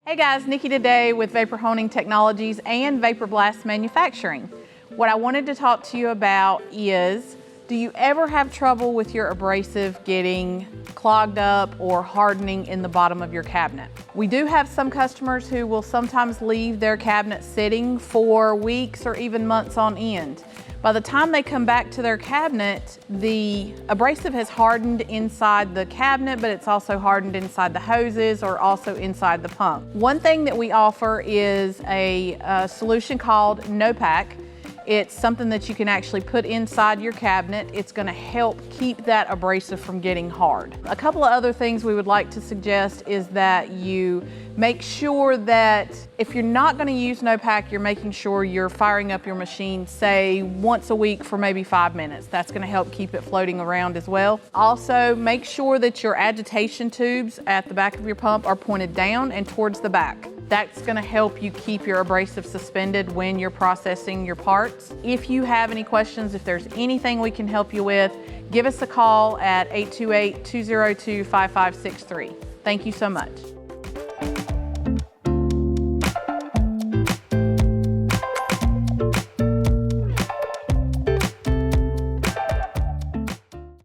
Hey guys, Nikki today with Vapor Honing Technologies and Vapor Blast Manufacturing. What I wanted to talk to you about is, do you ever have trouble with your abrasive getting clogged up or hardening in the bottom of your cabinet? We do have some customers who will sometimes leave their cabinet sitting for weeks or even months on end. By the time they come back to their cabinet, the abrasive has hardened inside the cabinet, but it's also hardened inside the hoses or also inside the pump. One thing that we offer is a solution called No-Pack. It's something that you can actually put inside your cabinet. It's going to help keep that abrasive from getting hard. A couple of other things we would like to suggest is that you make sure that if you're not going to use No-Pack, you're making sure you're firing up your machine, say, once a week for maybe 5 minutes. That's going to help keep it floating around as well. Also, make sure that your agitation tubes at the back of your pump are pointed down and towards the back. That's going to help you keep your abrasive suspended when you're processing your parts. If you have any questions, if there's anything we can help you with, give us a call at 828-202-5563. Thank you so much.